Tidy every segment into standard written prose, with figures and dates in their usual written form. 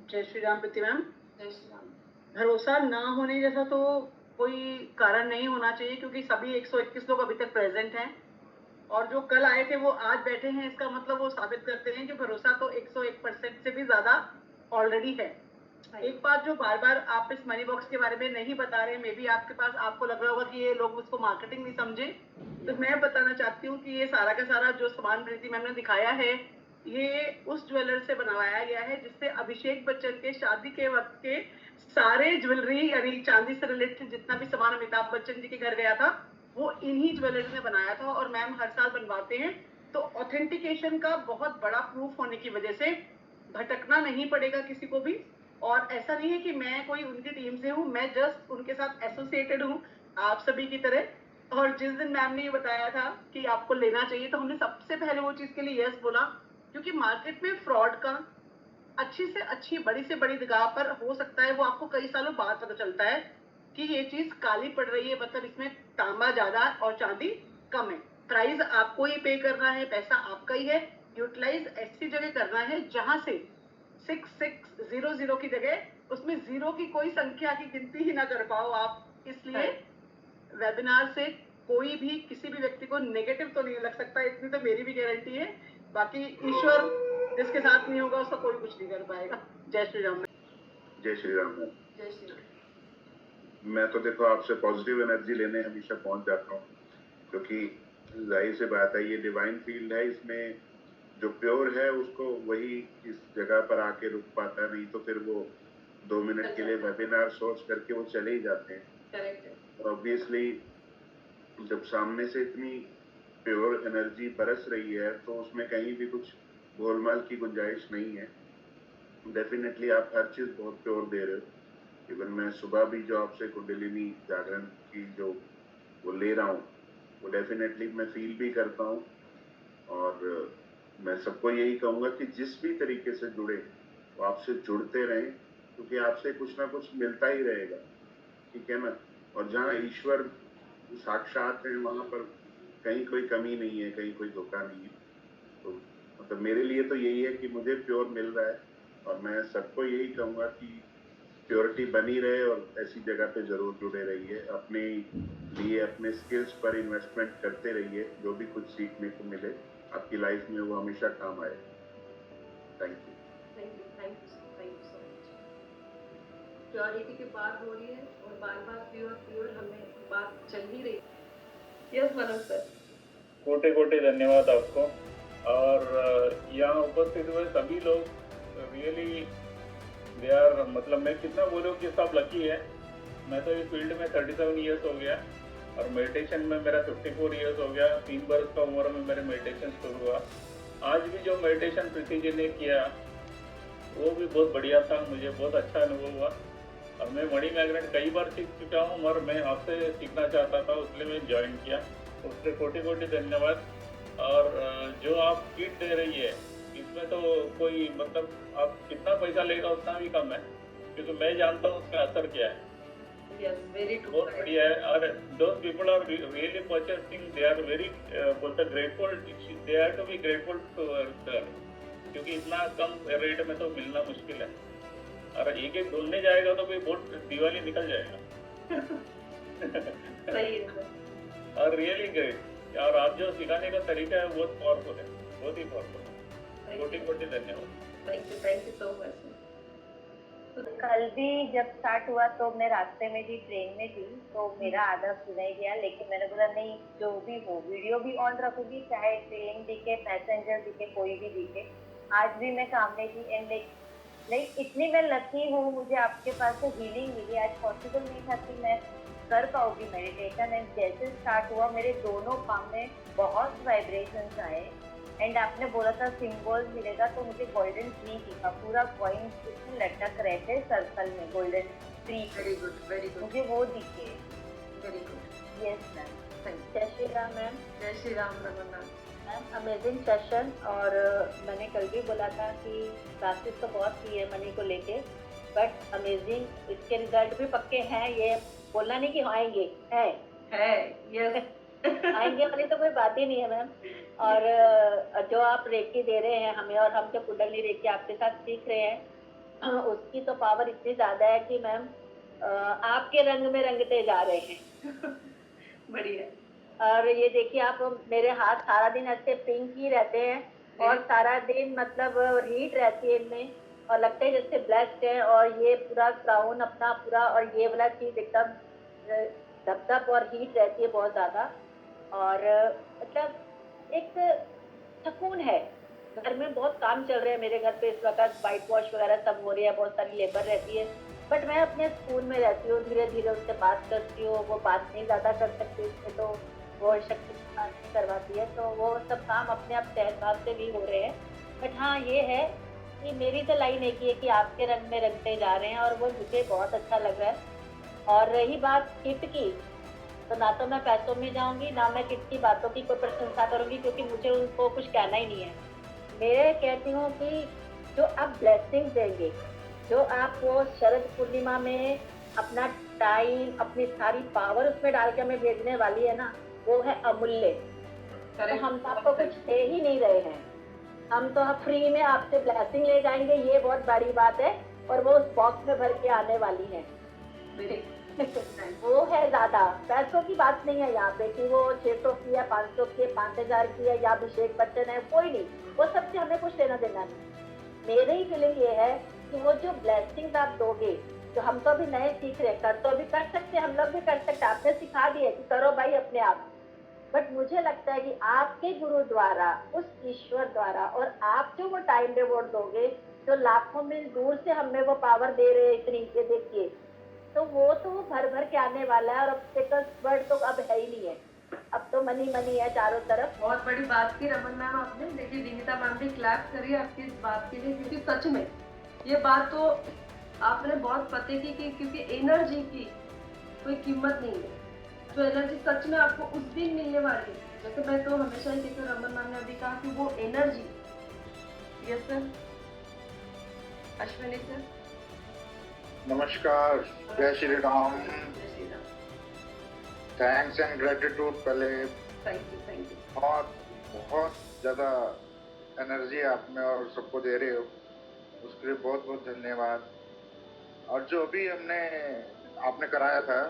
जय श्री राम प्रीति मैम। जय श्री राम। भरोसा ना होने जैसा तो कोई कारण नहीं होना चाहिए, क्योंकि सभी 121 लोग अभी तक प्रेजेंट हैं और जो कल आए थे वो आज बैठे हैं। इसका मतलब वो साबित करते हैं कि भरोसा तो 101% से भी ज्यादा ऑलरेडी है। एक बात जो बार बार आप इस मनी बॉक्स के बारे में नहीं बता रहे, मे बी आपके पास, आपको लग रहा होगा कि ये लोग उसको मार्केटिंग नहीं समझे, तो मैं बताना चाहती हूँ कि ये सारा का सारा जो सामान प्रीति मैम ने दिखाया है, ये उस ज्वेलर से बनवाया गया है जिससे अभिषेक बच्चन के शादी के वक्त के सारे ज्वेलरी यानी चांदी से रिलेटेड जितना भी सामान अमिताभ बच्चन जी के घर गया था वो इन्हीं ज्वेलर्स ने बनाया था। और मैम हर साल बनवाते हैं, तो ऑथेंटिकेशन का बहुत बड़ा प्रूफ होने की वजह से भटकना नहीं पड़ेगा किसी को भी। और ऐसा नहीं है कि मैं कोई उनकी टीम से हूँ, मैं जस्ट उनके साथ एसोसिएटेड हूँ आप सभी की तरह। और जिस दिन मैम ने ये बताया था कि आपको लेना चाहिए, तो हमने सबसे पहले वो चीज के लिए यस बोला, क्योंकि मार्केट में फ्रॉड का अच्छी से अच्छी बड़ी से बड़ी जगह पर हो सकता है वो आपको कई सालों बाद पता चलता है कि ये चीज काली पड़ रही है, मतलब इसमें तांबा ज्यादा और चांदी कम है। प्राइस आपको ही पे करना है, पैसा आपका ही है। यूटिलाइज ऐसी जगह करना है जहां से 6600 की जगह उसमें जीरो की कोई संख्या की गिनती ही ना कर पाओ आप। इसलिए वेबिनार से कोई भी किसी भी व्यक्ति को नेगेटिव तो नहीं लग सकता, इतनी तो मेरी भी गारंटी है। बाकी ईश्वर जिसके साथ नहीं होगा उसका कोई कुछ नहीं कर पाएगा। जय श्री राम। जय श्री राम। जय श्री राम। मैं तो देखो आपसे पॉजिटिव एनर्जी लेने हमेशा पहुंच जाता हूँ, क्योंकि जाहिर सी बात है ये डिवाइन फील्ड है, इसमें जो प्योर है उसको वही इस जगह पर आके रुक पाता है, नहीं तो फिर वो 2 मिनट के लिए वेबिनार सोच करके वो चले ही जाते हैं। करेक्ट। और ऑब्वियसली जब सामने से इतनी प्योर एनर्जी बरस रही है तो उसमें कहीं भी कुछ गोलमाल की गुंजाइश नहीं है। डेफिनेटली आप हर चीज बहुत प्योर दे रहे हो। इवन मैं सुबह भी जो आपसे कुंडलिनी जागरण की जो वो ले रहा हूँ वो डेफिनेटली मैं फील भी करता हूँ। और मैं सबको यही कहूँगा कि जिस भी तरीके से जुड़े वो आपसे जुड़ते रहें, क्योंकि आपसे कुछ ना कुछ मिलता ही रहेगा, ठीक है ना। और जहाँ ईश्वर साक्षात है वहां पर कहीं कोई कमी नहीं है, कहीं कोई धोखा नहीं है। तो मतलब मेरे लिए तो यही है कि मुझे प्योर मिल रहा है और मैं सबको यही कहूँगा कि प्योरिटी बनी रहे और ऐसी जगह पे जरूर जुड़े रहिए। अपने लिए अपने स्किल्स पर इन्वेस्टमेंट करते रहिए, जो भी कुछ सीखने को मिले आपकी लाइफ में वो हमेशा काम आए। Thank you. Thank you so much. Purity की बात हो रही है और बार बार प्योर हमें बात चल ही रही है। Yes Manoj sir. कोटि कोटि धन्यवाद आपको। और यहाँ उपस्थित हुए सभी लोग रियली दे आर, मतलब मैं कितना बोलूँ कि सब लकी है। मैं तो इस फील्ड में 37 ईयर्स हो गया और मेडिटेशन में मेरा 54 ईयर्स हो गया। 3 वर्ष का उम्र में मेरे मेडिटेशन शुरू हुआ। आज भी जो मेडिटेशन प्रीति जी ने किया वो भी बहुत बढ़िया था, मुझे बहुत अच्छा अनुभव हुआ। और मैं मणि मैग्नेट कई बार सीख चुका हूँ और मैं आपसे सीखना चाहता था, इसलिए मैं ज्वाइन किया। उसके कोटि कोटि धन्यवाद। और जो आप किट दे रही है इसमें तो कोई मतलब आप कितना पैसा लेगा उतना भी कम है, क्योंकि मैं जानता हूँ उसका असर क्या है। Yes, very true. बहुत बढ़िया है। और those people are really purchasing, they are very grateful, they have to be grateful to her, क्योंकि इतना कम रेट में तो मिलना मुश्किल है। और एक एक ढूंढने जाएगा तो कोई बहुत दिवाली निकल जाएगा। सही है सर। और रियली ग्रेट। और आप जो सिखाने का तरीका है बहुत पावरफुल है, बहुत ही पावरफुल है। कोटि कोटि धन्यवाद। Thank you so much. कल भी जब स्टार्ट हुआ तो मैं रास्ते में थी, ट्रेन में थी, तो मेरा आधा सुनाई दिया, लेकिन मैंने बोला नहीं, जो भी हो वीडियो भी ऑन रखूंगी, चाहे ट्रेन दिखे, पैसेंजर दिखे, कोई भी दिखे। आज भी मैं काम में थी एंड लाइक इतनी मैं लकी हूँ, मुझे आपके पास से हीलिंग मिली। आज पॉसिबल नहीं था कि मैं कर पाऊंगी मेडिटेशन, एंड जैसे स्टार्ट हुआ मेरे दोनों पाँव में बहुत वाइब्रेशंस आए। एंड आपने बोला था सिंबल मिलेगा, तो मुझे गोल्डन ट्री दिखा, पूरा कॉइन उसमें लटक रहे थे सर्कल में, golden tree. Very good, very good. मुझे वो दिखे। Very good. Yes ma'am. Thank you. जय श्री राम मैम। जय Shri Ram Ramanna ma'am, amazing session. और मैंने कल भी बोला था कि क्लासेस तो बहुत की है मनी को लेके, बट अमेजिंग, इसके रिजल्ट भी पक्के हैं। ये बोलना नहीं कि आएंगे, है। यस। आएंगे वाली तो कोई बात ही नहीं है मैम। और जो आप रेकी दे रहे हैं हमें, और हम जो कुंडली रेकी आपके साथ सीख रहे हैं, उसकी तो पावर इतनी ज्यादा है कि मैम आपके रंग में रंगते जा रहे हैं। बढ़िया। और ये देखिए आप, मेरे हाथ सारा दिन ऐसे पिंक ही रहते हैं और सारा दिन मतलब हीट रहती है इनमें, और लगता है जैसे ब्लेस्ड है। और ये पूरा क्राउन अपना पूरा, और ये वाला चीज एकदम धप और हीट रहती है बहुत ज्यादा। और मतलब एक सुकून है। घर में बहुत काम चल रहे हैं मेरे घर पे इस वक्त, वाइट वॉश वगैरह सब हो रही है, बहुत सारी लेबर रहती है, बट मैं अपने स्कूल में रहती हूँ, धीरे धीरे उससे बात करती हूँ। वो बात नहीं ज्यादा कर सकती उससे, तो वो शक्ति बात नहीं करवाती है, तो वो सब काम अपने आप सहज से भी हो रहे हैं। बट हाँ ये है कि मेरी तो लाइन एक ही है कि आपके रंग में रंगते जा रहे हैं, और वो मुझे बहुत अच्छा लग रहा है। और रही बात किट की, तो ना तो मैं पैसों में जाऊंगी, ना मैं किट की बातों की कोई प्रशंसा करूंगी, क्योंकि मुझे उनको कुछ कहना ही नहीं है। मैं कहती हूँ कि जो आप ब्लेसिंग देंगे, जो आप वो शरद पूर्णिमा में अपना टाइम, अपनी सारी पावर उसमें डाल के हमें भेजने वाली है ना, वो है अमूल्य। तो हम तो आपको कुछ दे ही नहीं रहे हैं, हम तो फ्री में आपसे ब्लेसिंग ले जाएंगे, ये बहुत बड़ी बात है। और वो उस बॉक्स में भर के आने वाली है। वो है ज्यादा, पैसों की बात नहीं है यहाँ पे कि वो 600 की है, 500 की है, 5000 की है, या अभिषेक बच्चन है, कोई नहीं, वो सबसे हमें कुछ लेना देना नहीं। मेरे ही फीलिंग ये है कि वो जो ब्लेसिंग आप दोगे, जो हम तो अभी नए सीख रहे, कर तो अभी कर सकते, हम लोग भी कर सकते, आपने सिखा दिया कि करो भाई अपने आप। बट मुझे लगता है कि आपके गुरु द्वारा, उस ईश्वर द्वारा, और आप जो वो टाइम रिवॉर्ड दोगे, जो लाखों मील दूर से हमें वो पावर दे रहे हैं इतनी, ये देखिए, तो वो भर भर के आने वाला है। और ऑब्स्टिकल्स वर्ड तो अब है ही नहीं है, अब तो मनी मनी है चारों तरफ। बहुत बड़ी बात की रमन मैम आपने, देखिए विनीता मैम भी क्लैप करी आपकी इस बात के लिए, क्योंकि सच में ये बात तो आपने बहुत पते की, क्योंकि एनर्जी की कोई कीमत नहीं है। जो एनर्जी सच में आपको उस दिन मिलने वाली है, जैसे मैं तो हमेशा ही कहती हूँ, रमन मैम ने अभी कहा कि वो energy. Yes sir, Ashwini sir. नमस्कार, जय श्री राम। जय Shri Ram. Thanks and gratitude पहले, थैंक यू। और बहुत ज़्यादा एनर्जी आप में और सबको दे रहे हो, उसके लिए बहुत बहुत धन्यवाद। और जो अभी आपने कराया था,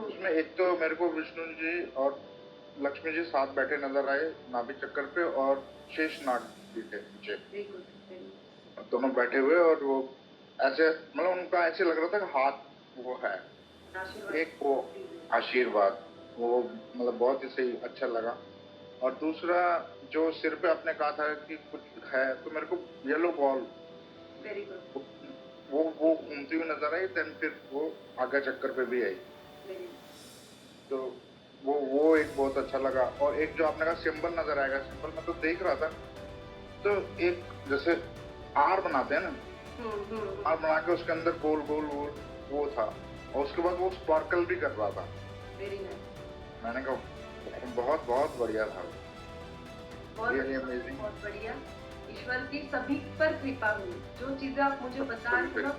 उसमें एक तो मेरे को विष्णु जी और लक्ष्मी जी साथ बैठे नजर आए नाभि चक्कर पे, और शेष नाग भी थे पीछे, दोनों बैठे हुए, और वो ऐसे मतलब उनका ऐसे लग रहा था कि हाथ वो है एक वो आशीर्वाद, वो मतलब बहुत ही सही, अच्छा लगा। और दूसरा जो सिर पे आपने कहा था कि कुछ है, तो मेरे को येलो बॉल वो घूमती हुई नजर आई, देन फिर वो आगे चक्कर पे भी आई, तो वो एक बहुत अच्छा लगा। और एक जो आपने कहा सिंबल नजर आएगा, सिंबल मैं तो देख रहा था, तो एक जैसे आर बनाते हैं ना, आर बना के उसके अंदर गोल गोल वो था, और उसके बाद वो स्पार्कल भी कर रहा था। मैंने कहा बहुत बहुत बढ़िया था, बहुत बढ़िया। ईश्वर की सभी पर कृपा हुई, जो चीजें आप मुझे बता रहे हो,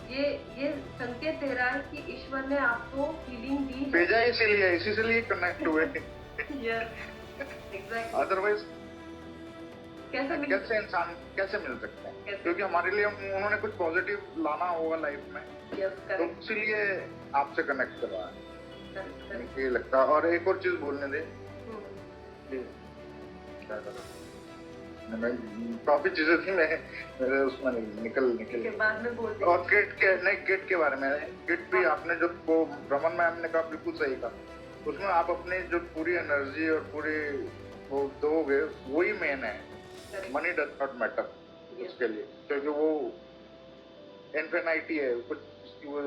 ये संकेत दे रहा है कि ईश्वर ने आपको फीलिंग दी है, भेजा इसी से लिए कनेक्ट हुए। एग्जैक्टली। अदरवाइज कैसे इंसान कैसे मिल सकते हैं, क्योंकि हमारे लिए उन्होंने कुछ पॉजिटिव लाना होगा लाइफ में, तो इसीलिए आपसे कनेक्ट करवा ये लगता। और एक और चीज बोलने दे, काफी चीजें थी, मेरे उसमें निकल के बाद में बोल। और किट के बारे में, किट भी आपने जो वो रमन मैम ने कहा बिल्कुल सही कहा, उसमें आप अपनी जो पूरी एनर्जी और पूरी वो दोगे, वही मेन है। मनी डज नॉट मैटर उसके लिए, क्योंकि वो इन्फिनिटी है, कुछ उसकी वो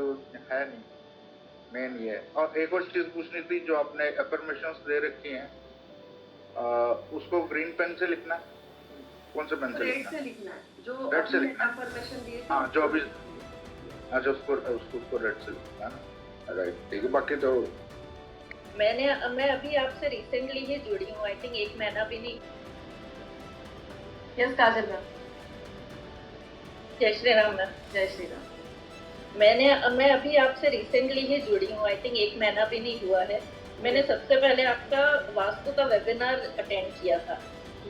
है नहीं, मेन ये है। और एक और चीज पूछनी थी, जो आपने अफर्मेशंस दे रखी हैं, उसको ग्रीन पेन से लिखना है, कौन से पेन से लिखना है? जो रेड से लिखना, अफर्मेशन दिए, हाँ जो अभी, अच्छा उसको रेड से लिखना है ना, राइट, ठीक है। बाकी तो मैं अभी आपसे रिसेंटली ही जुड़ी हूँ, आई थिंक 1 महीना भी नहीं। यस काजल मैम। जय श्री राम मैम। जय श्री राम। मैं अभी आपसे रिसेंटली ही जुड़ी हूँ, आई थिंक 1 महीना भी नहीं हुआ है। मैंने सबसे पहले आपका वास्तु का वेबिनार अटेंड किया था,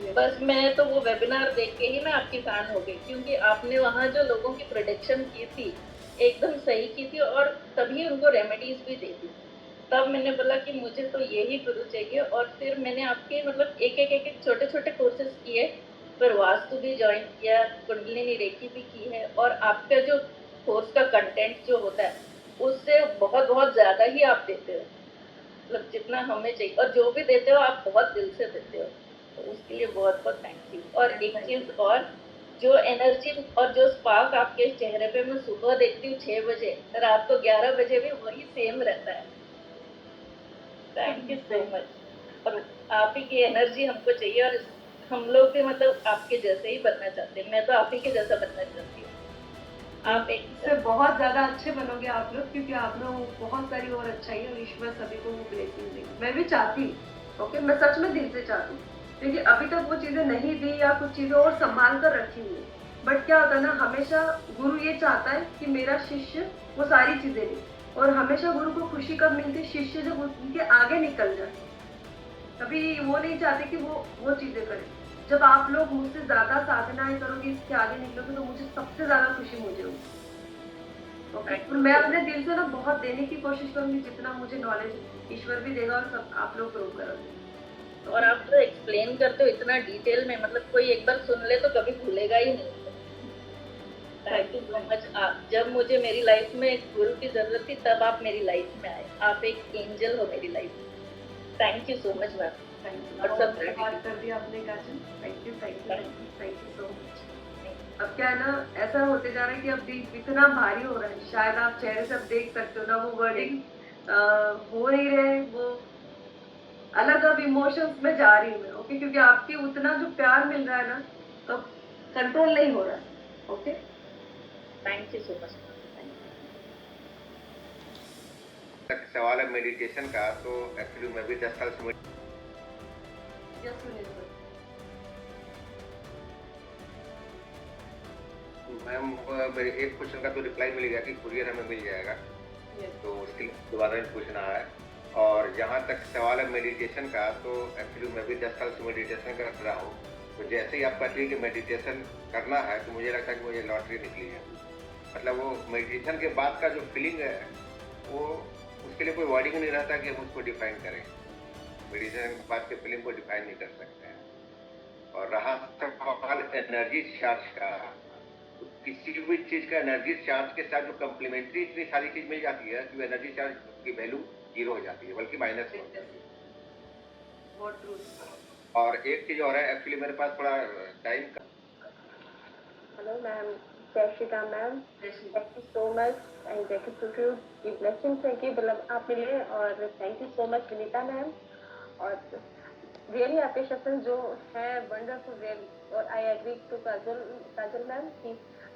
बस मैं तो वो वेबिनार देख के ही मैं आपकी फैन हो गई, क्योंकि आपने वहाँ जो लोगों की प्रोडिक्शन की थी एकदम सही की थी और तभी उनको रेमेडीज भी दी थी। तब मैंने बोला कि मुझे तो यही गुरु चाहिए, और फिर मैंने आपके मतलब एक छोटे छोटे कोर्सेज किए, फिर वास्तु भी ज्वाइन किया, कुंडलिनी रेखी भी की है, और आपका जो कोर्स का कंटेंट जो होता है उससे बहुत बहुत ज़्यादा ही आप देते हो, मतलब जितना हमें चाहिए, और जो भी देते हो आप बहुत दिल से देते हो, तो उसके लिए बहुत बहुत थैंक यू। और एक चीज़ और, जो एनर्जी और जो स्पार्क आपके चेहरे पे मैं सुबह देखती हूँ 6 बजे, रात को 11 बजे भी वही सेम रहता है। Thank you so much. और आप ही की एनर्जी हमको चाहिए, और हम लोग भी मतलब आपके जैसे ही बनना चाहते हैं। मैं तो आप ही के जैसा बनना चाहती हूँ। आप एक इससे बहुत ज्यादा अच्छे बनोगे आप लोग, क्योंकि आप लोग बहुत सारी और अच्छाई है और ईश्वर सभी को वो ब्लेसिंग देगी। मैं भी चाहती हूँ, ओके, मैं सच में दिल से चाहती हूँ, क्योंकि अभी तक वो चीजें नहीं दी या कुछ चीजें और संभाल कर रखी हुई है। बट क्या होता है ना, हमेशा गुरु ये चाहता है कि मेरा शिष्य वो सारी चीजें ले, और हमेशा गुरु को खुशी कब मिलती, शिष्य जब उनके आगे निकल जाए। कभी वो नहीं चाहते कि वो चीजें करें। जब आप लोग मुझसे ज्यादा साधनाएं करोगे, इसके आगे निकलोगे, तो मुझे सबसे ज्यादा खुशी मुझे होगी। ओके, तो मैं अपने दिल से ना बहुत देने की कोशिश करूंगी, जितना मुझे नॉलेज ईश्वर भी देगा और सब आप लोग ग्रो करोगे। और आप जो एक्सप्लेन करते हो इतना डिटेल में, मतलब कोई एक बार सुन ले तो कभी भूलेगा ही नहीं। Thank you so much. जब मुझे मेरी लाइफ में एक गुरु की जरूरत थी, तब आप मेरी लाइफ में आए। आप एक एंजल हो मेरी लाइफ में। Thank you so much ma'am. और सब बात कर दिया आपने Kajal. Thank you so much. अब क्या है ना, ऐसा होते जा रहा है कि अब इतना भारी हो रहा है, शायद आप चेहरे से अब देख सकते हो ना, वो वर्डिंग हो नहीं रहे, वो अलग अब इमोशंस में जा रही हूँ मैं, ओके, क्योंकि आपकी उतना जो प्यार मिल रहा है ना, तो कंट्रोल नहीं हो रहा है। Okay, thank you so much. सवाल है मेडिटेशन का, तो एक्चुअली मैं भी 10 साल से मैम मेरे एक क्वेश्चन का तो रिप्लाई मिल गया कि कुरियर हमें मिल जाएगा, तो उसके लिए दोबारा पूछना है। और जहाँ तक सवाल है मेडिटेशन का, तो एक्चुअली मैं भी 10 साल से मेडिटेशन कर रहा हूँ। तो जैसे ही आप कहती है कि मेडिटेशन करना है, तो मुझे लगता है कि मुझे लॉटरी निकली है। मतलब वो मेडिटेशन के बाद का जो फीलिंग है, वो उसके लिए कोई वर्डिंग नहीं रहता कि हम उसको डिफाइन करें। मेडिटेशन के बाद के फीलिंग को डिफाइन नहीं कर सकते हैं। और रहा सवाल एनर्जी चार्ज का, तो किसी भी चीज का एनर्जी चार्ज के साथ जो कम्प्लीमेंट्री इतनी सारी चीज मिल जाती है कि एनर्जी चार्ज की वैल्यू 0 हो जाती है, बल्कि माइनस हो जाती है। और एक चीज और है, एक्चुअली मेरे पास थोड़ा टाइम का। हेलो मैम, जय Shri Ram ma'am. Thank you so much and thank you to you blessings है कि मतलब आप मिले, और thank you so much Vinita ma'am. और रियली आपके सेशन जो है वंडरफुल रियली। और I agree to Kajal ma'am कि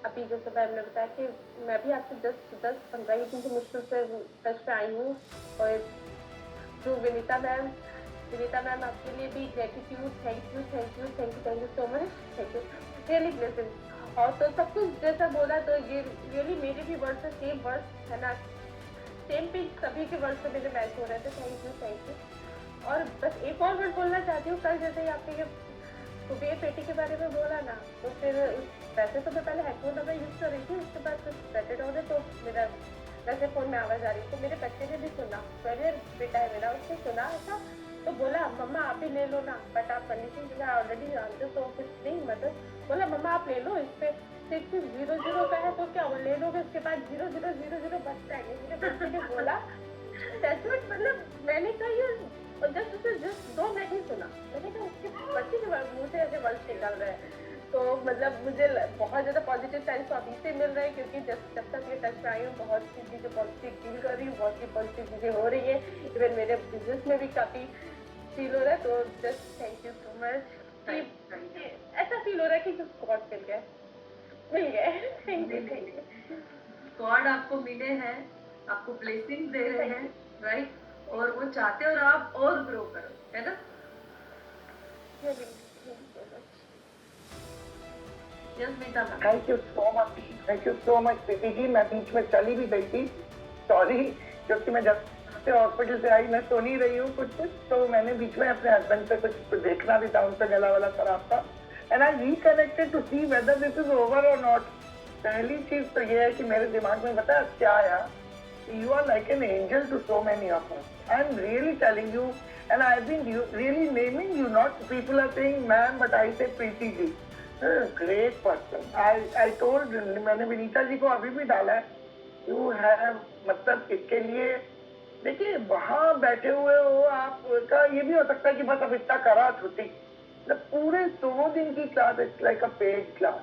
अभी जैसे मैम ने बताया कि मैं भी आपसे 10-15 दिन से मुश्किल से टच पे आई हूँ। और जो विनीता मैम आपके लिए भी gratitude, thank you so much, thank you really blessing. और तो सब कुछ जैसा बोला, तो ये रियली मेरे भी वर्ड से सेम वर्ड है ना, सेम पिंच सभी के वर्ड से मेरे मैच हो रहे थे। Thank you. और बस एक और वर्ड बोलना चाहती हूँ, कल जैसे ही आपने ये कुबेर पेटी के बारे में बोला ना, तो फिर वैसे तो मैं पहले हेडफोन नंबर यूज कर रही थी, उसके बाद कुछ बैठे रहो, तो मेरा वैसे फोन में आवाज आ रही, तो मेरे बच्चे ने भी सुना, पहले बेटा है मेरा, उसने सुना ऐसा, तो बोला मम्मा आप ही ले लो ना, बट आप परमिशन ऑलरेडी जानते, तो कुछ नहीं, मतलब बोला मम्मा आप ले लो, इस पे 600 का है, तो क्या वो ले लोगे, उसके बाद 0000 बचता है। मेरे बच्चे ने बोला मतलब मैंने कहा ये जस्ट 2 मिनट ही सुना, मैंने कहा उसके बच्चे के मुंह से ऐसे वर्ड्स निकल रहे हैं। तो मतलब मुझे बहुत ज़्यादा पॉजिटिव साइंस तो अभी से मिल रहे हैं, क्योंकि जब तक ये टच में आई हूँ, बहुत सी चीज़ें पॉजिटिव फील कर रही हूँ, बहुत सी पॉजिटिव चीज़ें हो रही है, इवन मेरे बिजनेस में भी काफ़ी फील हो रहा है। तो just thank you so much. ऐसा फील हो रहा है कि जस्ट गॉड मिल गए। Thank you. गॉड आपको मिले हैं, आपको ब्लेसिंग दे रहे हैं, राइट, और वो चाहते हो और आप और ग्रो करो, है ना। Thank you so much Preeti ji. मैं बीच में चली भी गई थी, सॉरी, क्योंकि मैं जब से हॉस्पिटल से आई, मैं सो नहीं रही हूँ कुछ, तो मैंने बीच में अपने हस्बैंड पे कुछ देखना भी था, उनका गला वाला खराब था, and I reconnected to see whether this is over और नॉट। पहली चीज तो ये है कि मेरे दिमाग में पता है क्या आया, you are like an angel to so many of us. I'm really telling you, and I've been really naming you. Not people are saying ma'am, but I say Preeti ji. Great person. I told, मैंने विनीता जी को अभी भी डाला है. You have, मतलब इसके लिए देखिए वहाँ बैठे हुए हो, आपका ये भी हो सकता है कि बस अब इतना करा छुट्टी, मतलब पूरे 2 दिन की class, it's like a paid class.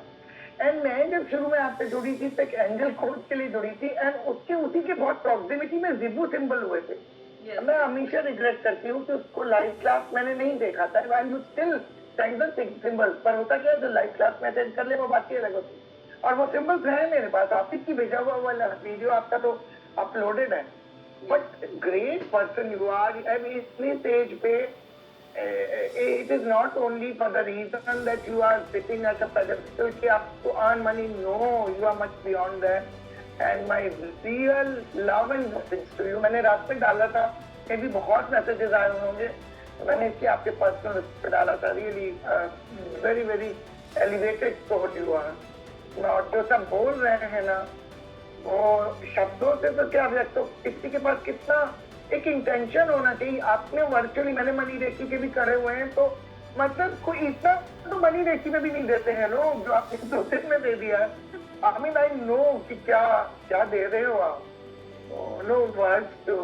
And मैं जब शुरू में आपसे जुड़ी थी तो एक एंजल कोच के लिए जुड़ी थी, एंड उसके उसी के बहुत प्रॉक्सिमिटी में जिबू सिंबल हुए थे। मैं हमेशा रिग्रेट करती हूँ कि उसको लाइव क्लास मैंने नहीं देखा था, and you still send the symbols, पर होता क्या है जो लाइव क्लास में अटेंड कर ले वो बात ही अलग होती है, और वो सिंबल्स हैं मेरे पास, आप की भेजा हुआ वाला वीडियो आपका तो अपलोडेड है। But great person you are, and इतने स्टेज पे it is not only for the reason that you are sitting at a pedestal कि आपको earn money, no, you are much beyond that, and my real love and blessings to you। मैंने रात में डाला था, मे भी बहुत मैसेजेस आए होंगे, मैंने इसके आपके पर्सनल पे डाला था, really very very elevated soul you are. और जो सब बोल रहे हैं ना, वो शब्दों से तो क्या व्यक्त हो, किसी के पास कितना एक इंटेंशन होना चाहिए। आपने वर्चुअली, मैंने मनी रेखी के भी करे हुए हैं, तो मतलब कोई इतना तो मनी रेखी में भी नहीं देते हैं लोग जो आपने 2 दिन में दे दिया। आई मीन आई नो कि क्या क्या दे रहे हो आप, no words to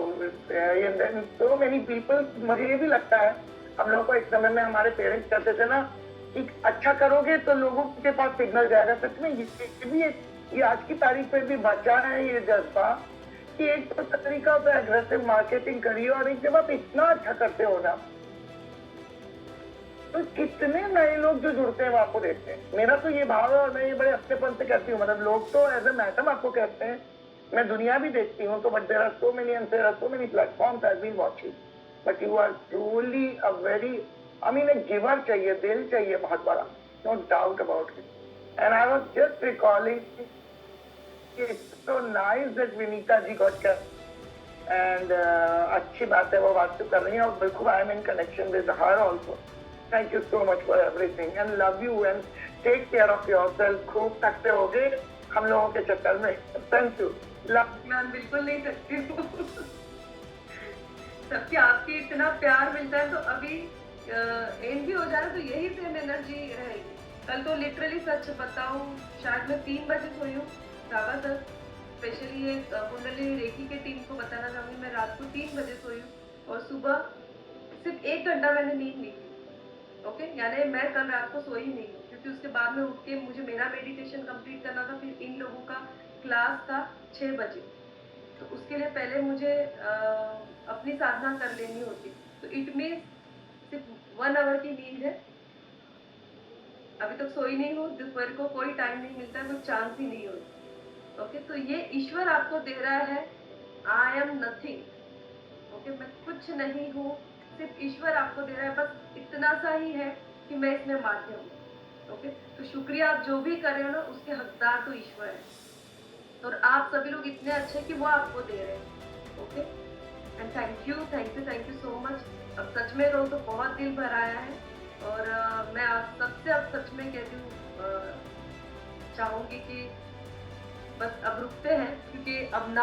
so many people. मुझे ये भी लगता है, हम लोगों को एक समय में हमारे पेरेंट्स कहते थे ना कि अच्छा करोगे तो लोगों के पास सिग्नल जाएगा। सच में ये भी ये आज की तारीख पे भी बचा है ये जज्बा कि एक तो तरीका होता है एग्रेसिव मार्केटिंग करिए, और एक जब आप इतना अच्छा करते हो ना तो कितने नए लोग जो जुड़ते हैं वो आपको देखते हैं। मेरा तो ये भाव है, और मैं ये बड़े अपनेपन से कहती हूँ, मतलब लोग तो एज ए मैडम आपको कहते हैं, मैं दुनिया भी देखती हूँ, तो but there are so many platforms I been watching, but you are truly a very, I mean एक गिवर चाहिए, दिल चाहिए बहुत बड़ा, no doubt about it. And I was just recalling, it's so nice that Vinita ji got kept, and अच्छी बात है वो वास्तु कर रही हैं, और बिल्कुल I am in connection with her also। Thank you so much for everything, and love you, and take care of yourself। खूब थकते होगे हम लोगों के चक्कर में। Thank you, love। मैं बिल्कुल नहीं सकती हूँ। सबके आपके इतना प्यार मिलता है, तो अभी एंड भी हो जाए तो यही सेम एनर्जी रहेगी। कल तो लिटरली सच बताऊँ, शायद मैं 3 बजे सोई हूँ ज्यादातर, स्पेशली ये कुंडली रेखी के टीम को बताना चाहूँगी, मैं रात को 3 बजे सोई हूँ, और सुबह सिर्फ 1 घंटा मैंने नींद ली। ओके, यानी मैं कल रात को सोई नहीं, क्योंकि उसके बाद में उठ के मुझे मेरा मेडिटेशन कंप्लीट करना था, फिर इन लोगों का क्लास था 6 बजे, तो उसके लिए पहले मुझे अपनी साधना कर लेनी होती, तो इट मीन्स सिर्फ 1 आवर की नींद है। अभी तक सोई नहीं हूँ, दोपहर को कोई टाइम नहीं मिलता है, कोई चांस ही नहीं होती। ओके, तो ये ईश्वर आपको दे रहा है, आई एम नथिंग। ओके, मैं कुछ नहीं हूँ, सिर्फ ईश्वर आपको दे रहा है, बस इतना सा ही है कि मैं इसमें माध्यम हूँ। ओके, तो शुक्रिया, आप जो भी कर रहे हो ना उसके हकदार तो ईश्वर है, और आप सभी लोग इतने अच्छे कि वो आपको दे रहे हैं। Okay, and thank you so much. अब सच में कहूँ तो बहुत दिल भर आया है, और मैं आप सबसे अब सच में कहती हूँ, चाहूँगी कि बस अब रुकते हैं, क्योंकि अब ना